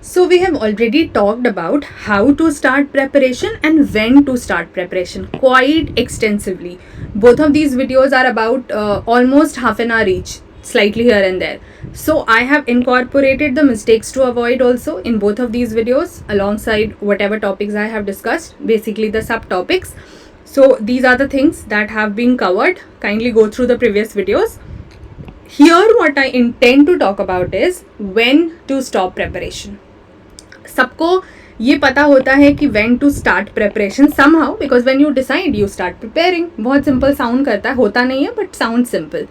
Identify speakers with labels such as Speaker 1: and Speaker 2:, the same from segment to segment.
Speaker 1: So we have already talked about how to start preparation and when to start preparation quite extensively. Both of these videos are about almost half an hour each, slightly here and there. So I have incorporated the mistakes to avoid also in both of these videos alongside whatever topics I have discussed, basically the subtopics. So these are the things that have been covered. Kindly go through the previous videos. Here what I intend to talk about is when to stop preparation. सबको ये पता होता है कि when to start preparation somehow, because when you decide you start preparing. बहुत simple sound करता है, होता नहीं है but sounds simple.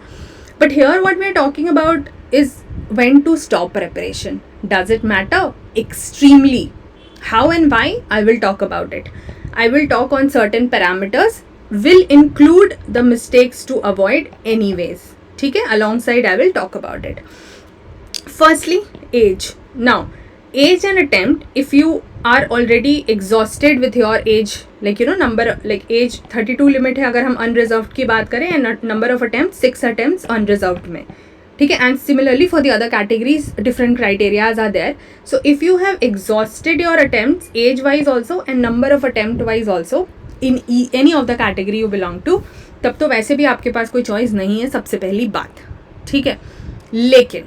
Speaker 1: But here what we are talking about is when to stop preparation. Does it matter? Extremely. How and why? I will talk about it. I will talk on certain parameters, will include the mistakes to avoid anyways. ठीक है, alongside I will talk about it. Firstly, age. Now, age and attempt, if you are already exhausted with your age, like number, like age 32 limit है अगर हम unreserved की बात करें, and number of attempts 6 attempts unreserved में, ठीक है. And similarly for the other categories different criterias are there. So if you have exhausted your attempts age wise also and number of attempt wise also in any of the category you belong to, तब तो वैसे भी आपके पास कोई choice नहीं है, सबसे पहली बात, ठीक है. लेकिन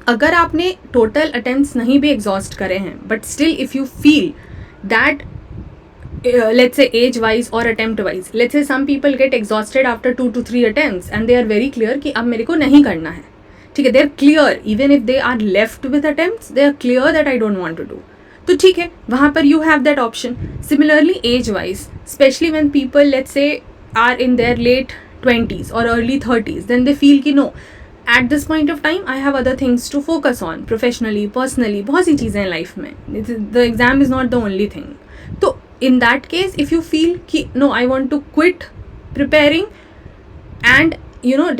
Speaker 1: अगर आपने टोटल अटेम्प्ट्स नहीं भी एग्जॉस्ट करे हैं but still if you feel that let's say age wise or attempt wise, let's say some people get exhausted after 2 to 3 attempts and they are very clear कि अब मेरे को नहीं करना है, ठीक है. they are clear even if they are left with attempts, they are clear that I don't want to do, तो ठीक है, वहाँ पर you have that option. Similarly age wise, especially when people let's say are in their late 20s or early 30s, then they feel कि no, at this point of time I have other things to focus on professionally, personally, बहुत सी चीज़ें हैं life में, the exam is not the only thing. तो in that case if you feel कि no, I want to quit preparing and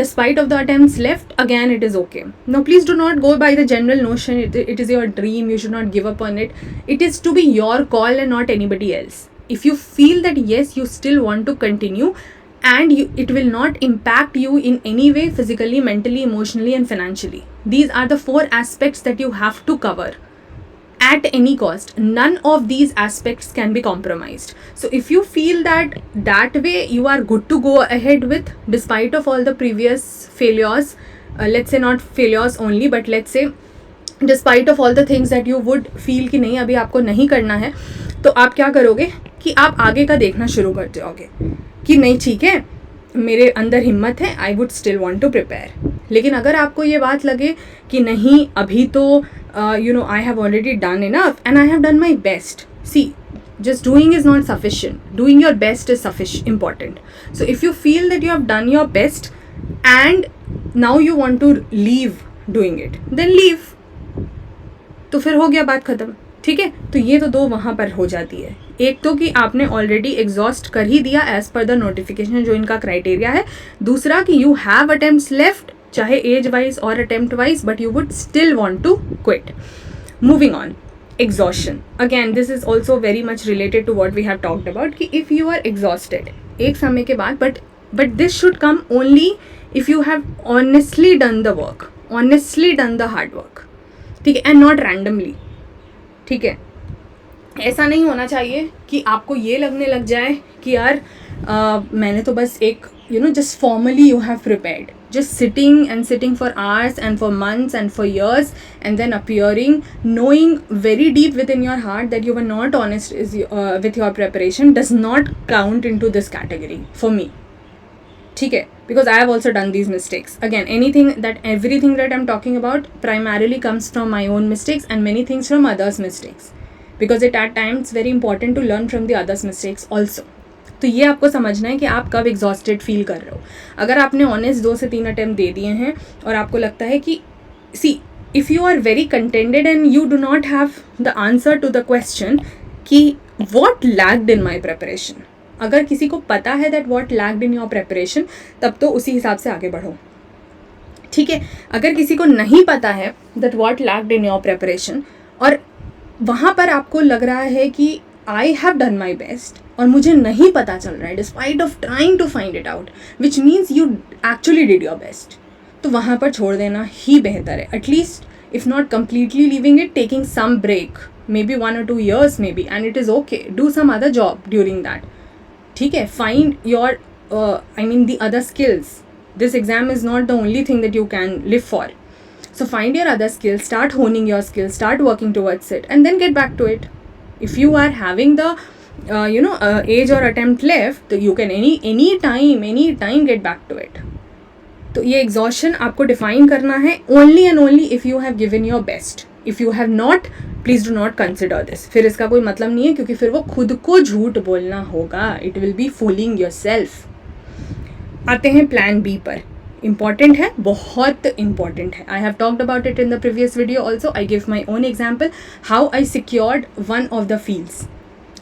Speaker 1: despite of the attempts left, again it is okay. Now please do not go by the general notion it is your dream, you should not give up on it. It is to be your call and not anybody else. If you feel that yes, you still want to continue and it will not impact you in any way physically, mentally, emotionally and financially, these are the 4 aspects that you have to cover at any cost. None of these aspects can be compromised. So if you feel that way you are good to go ahead with, despite of all the previous failures, let's say not failures only but let's say despite of all the things that you would feel कि नहीं अभी आपको नहीं करना है, तो आप क्या करोगे कि आप आगे का देखना शुरू कर जाओगे कि नहीं ठीक है, मेरे अंदर हिम्मत है, I would still want to prepare. लेकिन अगर आपको ये बात लगे कि नहीं अभी तो I have already done enough and I have done my best, see just doing is not sufficient, doing your best is sufficient, important. So if you feel that you have done your best and now you want to leave doing it, then leave. तो फिर हो गया बात ख़त्म, ठीक है. तो ये तो 2 वहाँ पर हो जाती है. एक तो कि आपने ऑलरेडी एग्जॉस्ट कर ही दिया एज पर द नोटिफिकेशन जो इनका क्राइटेरिया है. दूसरा कि यू हैव अटेम्प्ट्स लेफ्ट, चाहे एज वाइज और attempt wise, but you would still want to quit. Moving on, exhaustion. Again this is also very much related to what we have talked about कि if you are exhausted एक समय के बाद, but this should come only if you have honestly done the work, honestly done the hard work, ठीक है, and not randomly, ठीक है. ऐसा नहीं होना चाहिए कि आपको ये लगने लग जाए कि यार मैंने तो बस एक just formally you have prepared, just sitting for hours and for months and for years and then appearing, knowing very deep within your heart that you were not honest with your preparation, does not count into this category for me, ठीक है, because I have also done these mistakes. Again, everything that I'm talking about primarily comes from my own mistakes and many things from others' mistakes, because it at times very important to learn from the others' mistakes also. तो ये आपको समझना है कि आप कब exhausted feel कर रहे हो. अगर आपने ऑनेस्ट 2 से 3 अटेम्प्ट दे दिए हैं और आपको लगता है कि see if you are very contented and you do not have the answer to the question कि what lagged in my preparation, अगर किसी को पता है that what lagged in your preparation, तब तो उसी हिसाब से आगे बढ़ो, ठीक है. अगर किसी को नहीं पता है that what lagged in your preparation और वहाँ पर आपको लग रहा है कि I have done my best और मुझे नहीं पता चल रहा है despite of trying to find it out, which means you actually did your best, तो वहाँ पर छोड़ देना ही बेहतर है. At least if not completely leaving it, taking some break, maybe 1 or 2 years maybe, and it is okay. Do some other job during that. ठीक है, find your the other skills. This exam is not the only thing that you can live for. So find your other skills, start honing your skills, start working towards it, and then get back to it. If you are having the age or attempt left, तो you can any time get back to it. तो ये exhaustion आपको define करना है only and only if you have given your best. If you have not, please do not consider this. फिर इसका कोई मतलब नहीं है, क्योंकि फिर वो खुद को झूठ बोलना होगा. It will be fooling your self. आते हैं प्लान बी पर. इंपॉर्टेंट है, बहुत इंपॉर्टेंट है. I have talked about it in the previous video also. I give my own example how I secured one of the fields.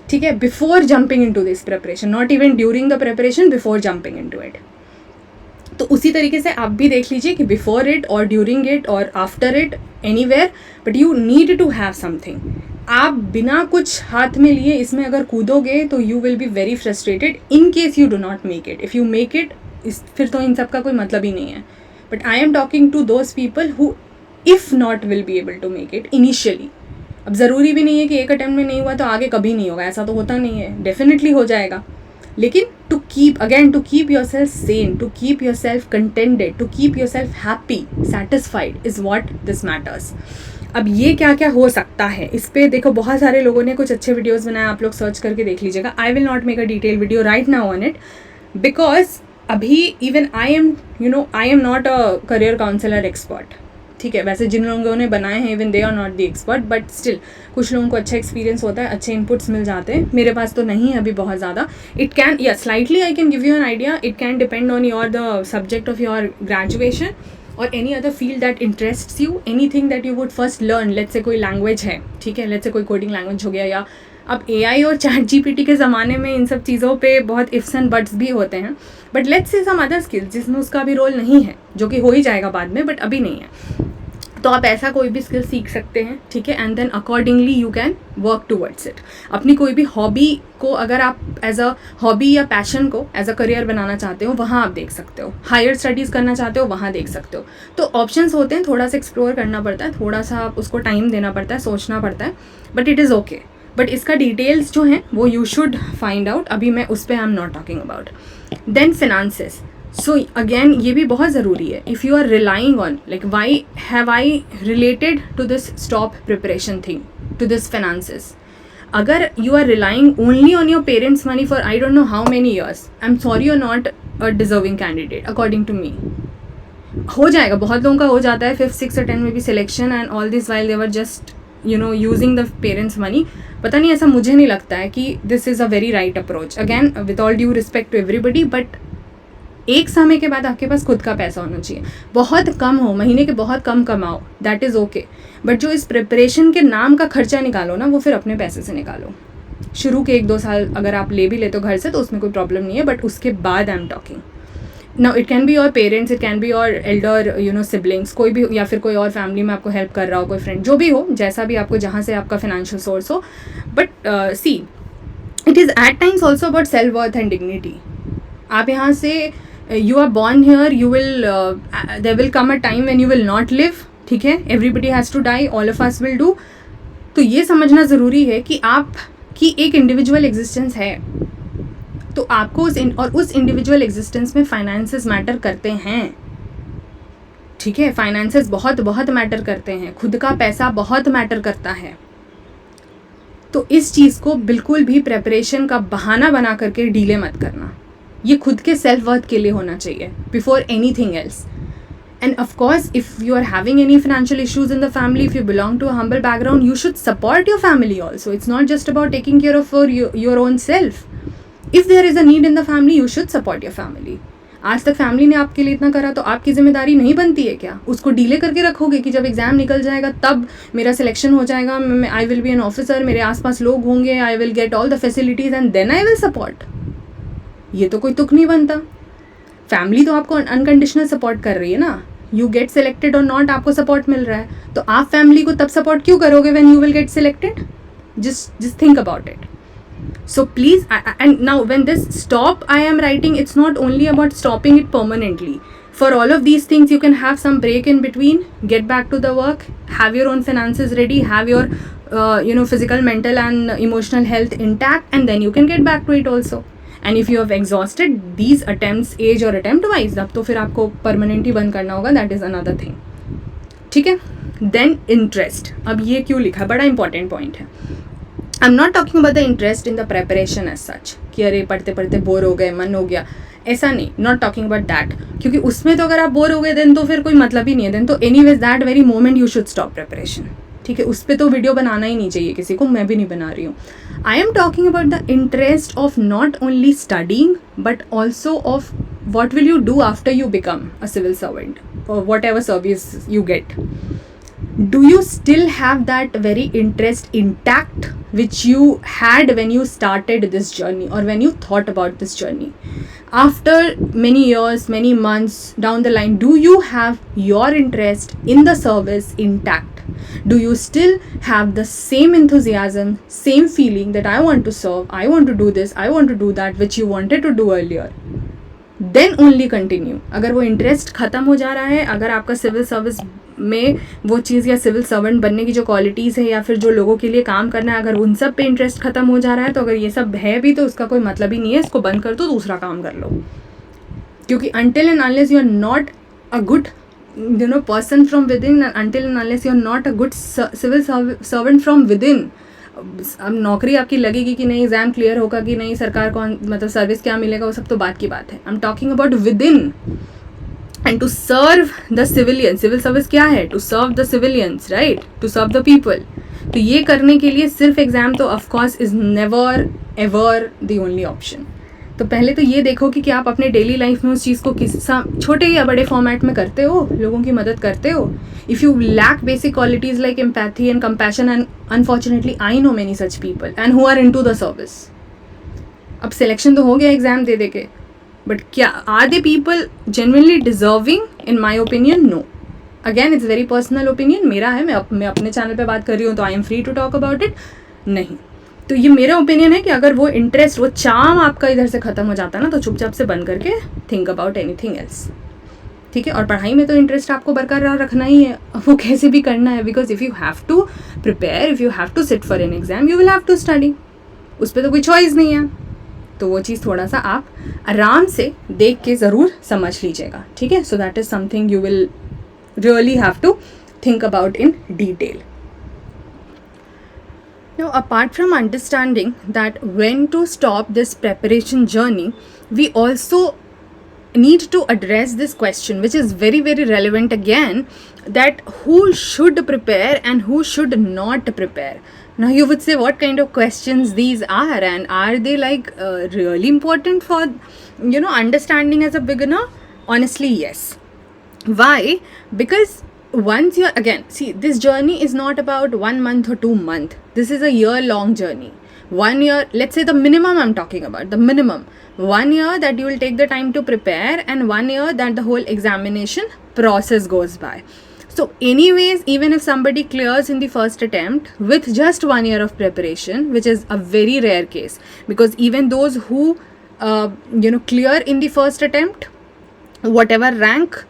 Speaker 1: ठीक है, before jumping into this preparation, not even during the preparation, before jumping into it. तो उसी तरीके से आप भी देख लीजिए कि बिफोर इट और ड्यूरिंग इट और after it, anywhere, but you need to have something. आप बिना कुछ हाथ में लिए इसमें अगर कूदोगे तो you will be very frustrated in case you do not make it. If you make it, फिर तो इन सब का कोई मतलब ही नहीं है. But I am talking to those people who if not will be able to make it initially. अब ज़रूरी भी नहीं है कि एक अटेम्प्ट में नहीं हुआ तो आगे कभी नहीं होगा, ऐसा तो होता नहीं है. डेफिनेटली हो जाएगा, लेकिन to keep yourself sane, to keep yourself contented, to keep yourself happy, satisfied is what this matters. अब ये क्या क्या हो सकता है, इस पर देखो बहुत सारे लोगों ने कुछ अच्छे वीडियोस बनाए, आप लोग सर्च करके देख लीजिएगा. I will not make a detail video right now on it, because अभी even I am not a career counsellor expert. ठीक है, वैसे जिन लोगों ने बनाए हैं even they are not the expert, but still कुछ लोगों को अच्छा एक्सपीरियंस होता है, अच्छे इनपुट्स मिल जाते हैं. मेरे पास तो नहीं है अभी बहुत ज़्यादा. इट कैन, या slightly I can give you an idea. It can depend on your the subject of your graduation और any other field that interests you. Any thing that you would first learn, let's say कोई language है, ठीक है, let's say कोई coding language हो गया, या अब AI और ChatGPT के ज़माने में इन सब चीज़ों पे बहुत इफ्स एंड बट्स भी होते हैं. But let's say some other skills जिसमें उसका भी रोल नहीं है, जो कि हो ही जाएगा बाद में, बट अभी नहीं है. तो आप ऐसा कोई भी स्किल सीख सकते हैं, ठीक है, and then accordingly you can work towards it. अपनी कोई भी हॉबी को अगर आप एज अ हॉबी या पैशन को एज अ करियर बनाना चाहते हो, वहाँ आप देख सकते हो. हायर स्टडीज़ करना चाहते हो, वहाँ देख सकते हो. तो ऑप्शंस होते हैं, थोड़ा सा एक्सप्लोर करना पड़ता है, थोड़ा सा उसको टाइम देना पड़ता है, सोचना पड़ता है, but it is okay. But इसका डिटेल्स जो हैं वो यू शुड फाइंड आउट. अभी मैं उस पर I am not talking about. Then finances. So again ये भी बहुत ज़रूरी है. If you are relying on, like why have I related to this stop preparation thing to this finances. अगर you are relying only on your parents money for I don't know how many years, I am sorry, you are not a deserving candidate according to me. हो जाएगा, बहुत लोगों का हो जाता है 5th 6th और 10th में भी selection, and all this while they were just using the parents money. पता नहीं, ऐसा मुझे नहीं लगता है कि this is a very right approach. Again with all due respect to everybody, but एक समय के बाद आपके पास खुद का पैसा होना चाहिए. बहुत कम हो, महीने के बहुत कम कमाओ, दैट इज़ ओके, बट जो इस प्रिपरेशन के नाम का खर्चा निकालो ना, वो फिर अपने पैसे से निकालो. शुरू के 1-2 साल अगर आप ले भी लेते हो घर से तो उसमें कोई प्रॉब्लम नहीं है, बट उसके बाद आई am talking now, it can be your parents, it can be your Elder siblings, कोई भी, या फिर कोई और फैमिली में आपको हेल्प कर रहा हो, कोई फ्रेंड, जो भी हो, जैसा भी आपको, जहाँ से आपका फाइनेंशियल सोर्स हो. But see, it is at times also about self worth and dignity. आप यहाँ से you are born here, you will there will come a time when you will not live, ठीक है, everybody has to die, all of us will do. तो ये समझना ज़रूरी है कि आप की एक इंडिविजुअल एग्जिस्टेंस है, तो आपको उस इंडिविजुअल एग्जिस्टेंस में फाइनेंसेस मैटर करते हैं. ठीक है, फाइनेंसेस बहुत बहुत मैटर करते हैं, खुद का पैसा बहुत मैटर करता है. तो इस चीज़ को बिल्कुल भी प्रेपरेशन का बहाना बना करके डीले मत करना. ये खुद के सेल्फ वर्थ के लिए होना चाहिए before anything else. And of course if you are having any financial issues in the family, if you belong to a humble background, you should support your family also. It's not just about taking care of your own self. If there is a need in the family, you should support your family. आज तक family ने आपके लिए इतना करा, तो आपकी जिम्मेदारी नहीं बनती है क्या? उसको डीले करके रखोगे कि जब एग्ज़ाम निकल जाएगा तब मेरा सिलेक्शन हो जाएगा, I will be an officer, मेरे आसपास लोग होंगे, I will get all the facilities and then I will support. ये तो कोई तुक नहीं बनता. फैमिली तो आपको अनकंडीशनल सपोर्ट कर रही है ना. यू गेट सिलेक्टेड और नॉट, आपको सपोर्ट मिल रहा है, तो आप फैमिली को तब सपोर्ट क्यों करोगे when you will get selected? Just think about it. So please, and now when this stop I am writing, it's not only about stopping it permanently. For all of these things, you can have some break in between, get back to the work, have your own finances ready, have your physical, mental and emotional health intact, and then you can get back to it also. And if you have exhausted these attempts age or attempt wise, तब तो फिर आपको permanent ही बंद करना होगा, that is another thing. ठीक है. Then interest. अब ये क्यों लिखा, बड़ा important point है. I'm not talking about the interest in the preparation as such, कि अरे पढ़ते पढ़ते बोर हो गए, मन हो गया, ऐसा नहीं. नॉट टॉकिंग अबाउट दैट, क्योंकि उसमें तो अगर आप बोर हो गए देन तो फिर कोई मतलब ही नहीं है. देन तो anyways that very moment you should stop preparation. ठीक है, उस पर तो वीडियो बनाना ही नहीं चाहिए किसी को, मैं भी नहीं बना रही हूँ. I am talking about the interest of not only studying but also of what will you do after you become a civil servant और whatever service you get. Do you still have that very interest intact which you had when you started this journey or when you thought about this journey? After many years, many months down the line, do you have your interest in the service intact? Do you still have the same enthusiasm, same feeling that I want to serve, I want to do this, I want to do that, which you wanted to do earlier? Then only continue. अगर वो interest ख़त्म हो जा रहा है, अगर आपका civil service में वो चीज़ या सिविल सर्वेंट बनने की जो क्वालिटीज़ है या फिर जो लोगों के लिए काम करना है, अगर उन सब पे इंटरेस्ट ख़त्म हो जा रहा है, तो अगर ये सब है भी तो उसका कोई मतलब ही नहीं है. इसको बंद कर दो, दूसरा काम कर लो. क्योंकि until and unless you are not a good person from within, and until and unless you are not a good civil servant from within, अब नौकरी आपकी लगेगी कि नहीं, एग्जाम क्लियर होगा कि नहीं, सरकार कौन मतलब सर्विस क्या मिलेगा, वो सब तो बात की बात है. I am talking about within and to serve the civilian. Civil service क्या है? To serve the civilians, right, to serve the people. तो ये करने के लिए सिर्फ एग्जाम तो of course is never ever the only option. तो पहले तो ये देखो कि क्या आप अपने डेली लाइफ में उस चीज़ को किस छोटे या बड़े फॉर्मेट में करते हो, लोगों की मदद करते हो. If you lack basic qualities like empathy and compassion, and unfortunately I know many such people and who are into the service. अब सिलेक्शन तो हो गया एग्जाम दे के, बट क्या are they people genuinely deserving? In my opinion no. Again it's very personal opinion, मेरा है, मैं अपने चैनल पे बात कर रही हूँ तो I am free to talk about it. नहीं, तो ये मेरा ओपिनियन है कि अगर वो इंटरेस्ट, वो चार्म आपका इधर से ख़त्म हो जाता है ना, तो चुपचाप से बंद करके थिंक अबाउट एनीथिंग एल्स. ठीक है, और पढ़ाई में तो इंटरेस्ट आपको बरकरार रखना ही है, वो कैसे भी करना है. Because if you have to prepare, if you have to sit for an exam, you will have to study. उस पर तो कोई चॉइस नहीं है. तो वो चीज़ थोड़ा सा आप आराम से देख के ज़रूर समझ लीजिएगा. ठीक है, so that is something you will really have to think about in detail. Now, apart from understanding that when to stop this preparation journey, we also need to address this question, which is very, very relevant again, that who should prepare and who should not prepare. Now, you would say, what kind of questions these are, and are they like really important for, understanding as a beginner? Honestly, yes. Why? Because once you're, again, see, this journey is not about 1 month or 2 months. This is a year-long journey. 1 year, let's say the minimum I'm talking about, the minimum. 1 year that you will take the time to prepare, and 1 year that the whole examination process goes by. So anyways, even if somebody clears in the first attempt with just 1 year of preparation, which is a very rare case, because even those who, clear in the first attempt, whatever rank,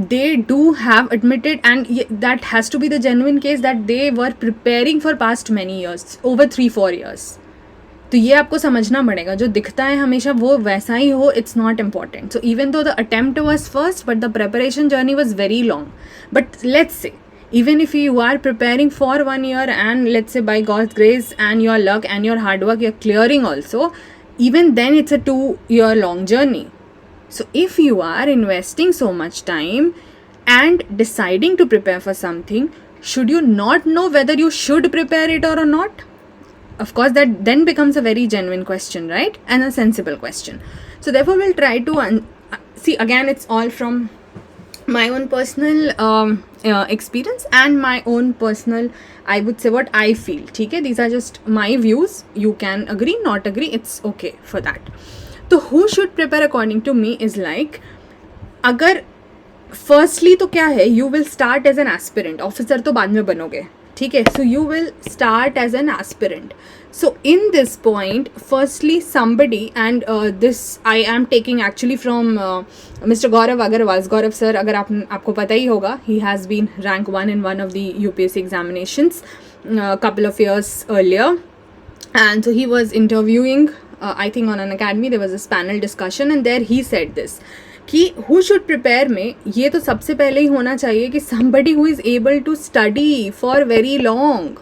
Speaker 1: they do have admitted, and that has to be the genuine case, that they were preparing for past many years, over 3-4 years. तो ये आपको समझना पड़ेगा, जो दिखता है हमेशा वो वैसा ही हो, it's not important. So even though the attempt was first, but the preparation journey was very long. But let's say, even if you are preparing for 1 year, and let's say by God's grace and your luck and your hard work, you're clearing also, even then it's a 2-year long journey. So if you are investing so much time and deciding to prepare for something, should you not know whether you should prepare it or not? Of course, that then becomes a very genuine question, right? And a sensible question. So therefore, we'll try to see, again, it's all from my own personal experience and my own personal, I would say, what I feel. Okay? These are just my views. You can agree, not agree. It's okay for that. तो who should prepare according to me is like, अगर firstly तो क्या है, you will start as an aspirant, officer तो बाद में बनोगे. ठीक है. So you will start as an aspirant. So in this point, firstly somebody, and this I am taking actually from Mr. Gaurav Agarwal. Gaurav sir, अगर आपको पता ही होगा, he has been rank 1 in one of the UPSC examinations couple of years earlier, and so he was interviewing I think on an academy. There was this panel discussion and there he said this कि who should prepare में ये तो सबसे पहले ही होना चाहिए कि somebody who is able to study for very long.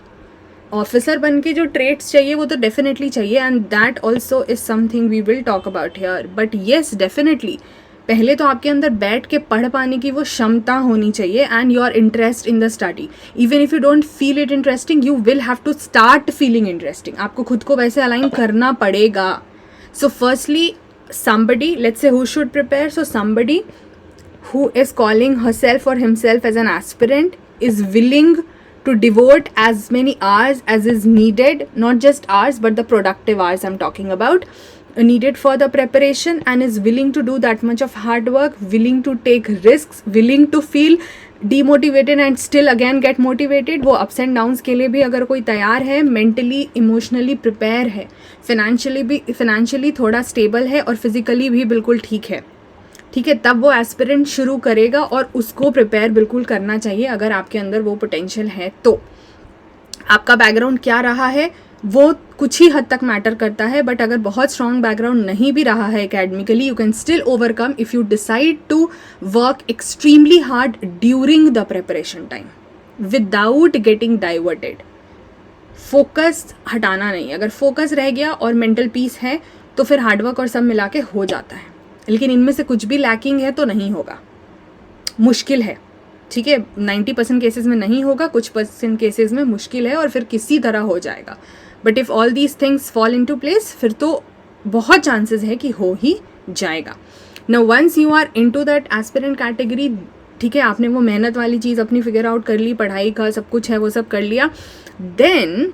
Speaker 1: Officer बन के जो ट्रेड्स चाहिए वो तो डेफिनेटली चाहिए, and that also is something we will talk about here. But yes, definitely पहले तो आपके अंदर बैठ के पढ़ पाने की वो क्षमता होनी चाहिए, and your interest in the study. Even if you don't feel it interesting, you will have to start feeling interesting. आपको खुद को वैसे अलाइन करना पड़ेगा. So firstly somebody, let's say who should prepare. So somebody who is calling herself or himself as an aspirant is willing to devote as many hours as is needed, not just hours but the productive hours I'm talking about, needed for the preparation, and is willing to do that much of hard work, willing to take risks, willing to feel demotivated and still again get motivated. वो ups and downs के लिए भी अगर कोई तैयार है, mentally emotionally prepare है, financially थोड़ा stable है और physically भी बिल्कुल ठीक है, ठीक है, तब वो एस्पिरेंट शुरू करेगा और उसको प्रिपेयर बिल्कुल करना चाहिए अगर आपके अंदर वो पोटेंशियल है. तो आपका बैकग्राउंड क्या रहा है वो कुछ ही हद तक मैटर करता है, बट अगर बहुत स्ट्रॉन्ग बैकग्राउंड नहीं भी रहा है academically, you can still overcome if you decide to work extremely hard during the preparation time without getting diverted. Focus हटाना नहीं. अगर फोकस रह गया और मेंटल पीस है तो फिर हार्डवर्क और सब मिला के हो जाता है, लेकिन इनमें से कुछ भी लैकिंग है तो नहीं होगा. मुश्किल है, ठीक है, 90% केसेस में नहीं होगा, कुछ परसेंट केसेस में मुश्किल है और फिर किसी तरह हो जाएगा. But if all these things fall into place, फिर तो बहुत चांसेस है कि हो ही जाएगा. Now once you are into that aspirant category, ठीक है, आपने वो मेहनत वाली चीज़ अपनी फिगर आउट कर ली, पढ़ाई का सब कुछ है वो सब कर लिया, then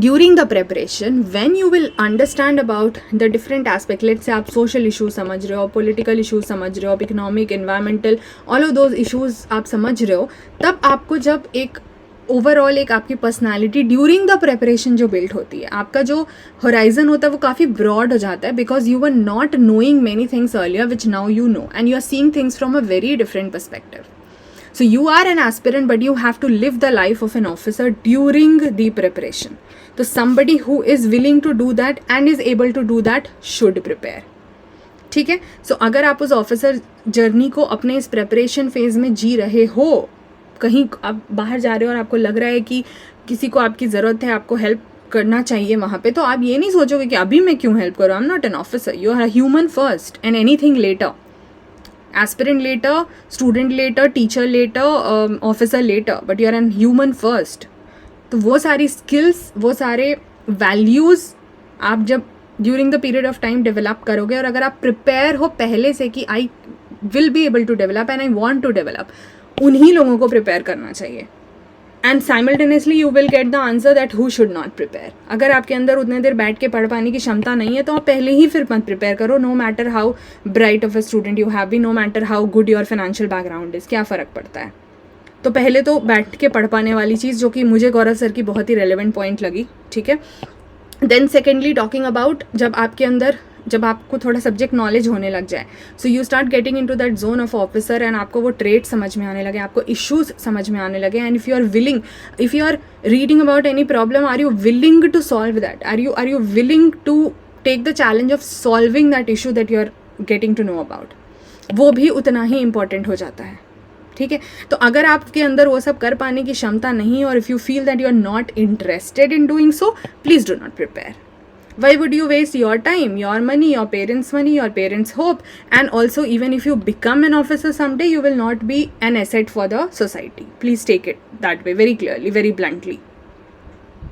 Speaker 1: during the preparation when you will understand about the different aspect, let's say आप social issues समझ रहे हो, political issues समझ रहे हो, आप economic, environmental, all of those issues आप समझ रहे हो, तब आपको जब एक ओवरऑल एक आपकी पर्सनालिटी ड्यूरिंग द प्रेपरेशन जो बिल्ड होती है, आपका जो होराइजन होता है वो काफ़ी ब्रॉड हो जाता है, because you are not knowing many things earlier which now you know, and you are seeing things from a very different perspective. So you are an aspirant, but you have to live the life of an officer during the preparation. So somebody who is willing to do that and is able to do that should prepare. ठीक है. सो अगर आप उस officer journey को अपने इस preparation phase में जी रहे हो, कहीं आप बाहर जा रहे हो और आपको लग रहा है कि किसी को आपकी ज़रूरत है, आपको हेल्प करना चाहिए वहाँ पे, तो आप ये नहीं सोचोगे कि अभी मैं क्यों हेल्प करूँ. I am not an officer, you are a human first and anything later. Aspirant later, student later, teacher later, officer later, but you are an human first. तो वो सारी skills, वो सारे values आप जब during the period of time develop करोगे, और अगर आप prepare हो पहले से कि I will be able to develop and I want to develop, उन्हीं लोगों को prepare करना चाहिए. And simultaneously you will get the answer that who should not prepare. अगर आपके अंदर उतने देर बैठ के पढ़ पाने की क्षमता नहीं है तो आप पहले ही फिर मत प्रिपेयर करो. No matter how bright of a student you have be, no matter how good your financial background is, क्या फ़र्क पड़ता है. तो पहले तो बैठ के पढ़ पाने वाली चीज़, जो कि मुझे गौरव सर की बहुत ही रेलिवेंट पॉइंट लगी, ठीक है. देन सेकेंडली टॉकिंग अबाउट, जब आपको थोड़ा सब्जेक्ट नॉलेज होने लग जाए, so you start getting into that zone of officer, and आपको वो ट्रेड समझ में आने लगे, आपको इश्यूज समझ में आने लगे, and if you are reading about any problem, are you willing to solve that, are you willing to take the challenge of solving that issue that you are getting to know about. वो भी उतना ही important हो जाता है, ठीक है. तो अगर आपके अंदर वो सब कर पाने की क्षमता नहीं है, और if you feel that you are not interested in doing so, please do not prepare. Why would you waste your time, your money, your parents' hope, and also even if you become an officer someday, you will not be an asset for the society. Please take it that way, very clearly, very bluntly.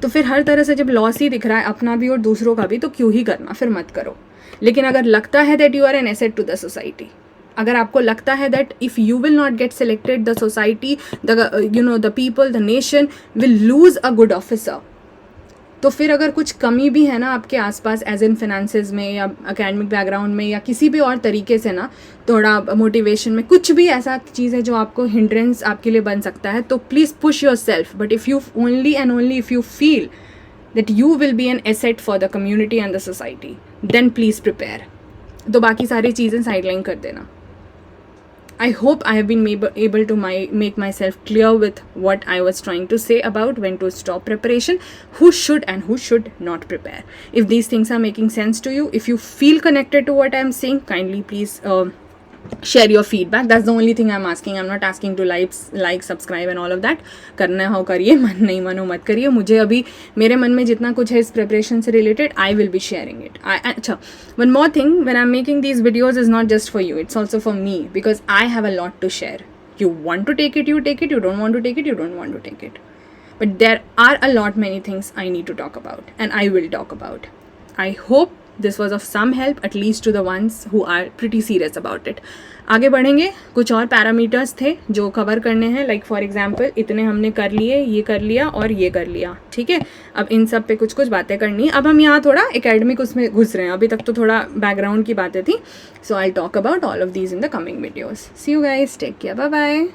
Speaker 1: तो फिर हर तरह से जब loss ही दिख रहा है, अपना भी और दूसरों का भी, तो क्यों ही करना, फिर मत करो. लेकिन अगर लगता है that you are an asset to the society, अगर आपको लगता है that if you will not get selected, the society, the people, the nation will lose a good officer, तो फिर अगर कुछ कमी भी है ना आपके आसपास एज इन फिनेंसेस में या एकेडमिक बैकग्राउंड में या किसी भी और तरीके से ना, थोड़ा मोटिवेशन में, कुछ भी ऐसा चीज़ है जो आपको हिंड्रेंस आपके लिए बन सकता है, तो please push your self. But if you only and only if you feel that you will be an asset for the community and the society, then please prepare. तो बाकी सारी चीज़ें साइडलाइन कर देना. I hope I have been able to make myself clear with what I was trying to say about when to stop preparation, who should and who should not prepare. If these things are making sense to you, if you feel connected to what I am saying, kindly please share your feedback. That's the only thing I'm asking. I'm not asking to like, subscribe and all of that. करना हो करिए, मन नहीं मनो मत करिए. मुझे अभी मेरे मन में जितना कुछ है इस preparation से related, I will be sharing it. अच्छा, one more thing, when I'm making these videos is not just for you, it's also for me, because I have a lot to share. You want to take it, you take it. You don't want to take it, you don't want to take it. But there are a lot many things I need to talk about, and I will talk about. I hope this was of some help, at least to the ones who are pretty serious about it. आगे बढ़ेंगे. कुछ और parameters थे जो cover करने हैं, like for example इतने हमने कर लिए, ये कर लिया और ये कर लिया, ठीक है. अब इन सब पे कुछ कुछ बातें करनी है. अब हम यहाँ थोड़ा एकेडमिक उसमें घुस रहे हैं, अभी तक तो थोड़ा बैकग्राउंड की बातें थी. So I talk about all of these in the coming videos. See you guys, take care, bye bye.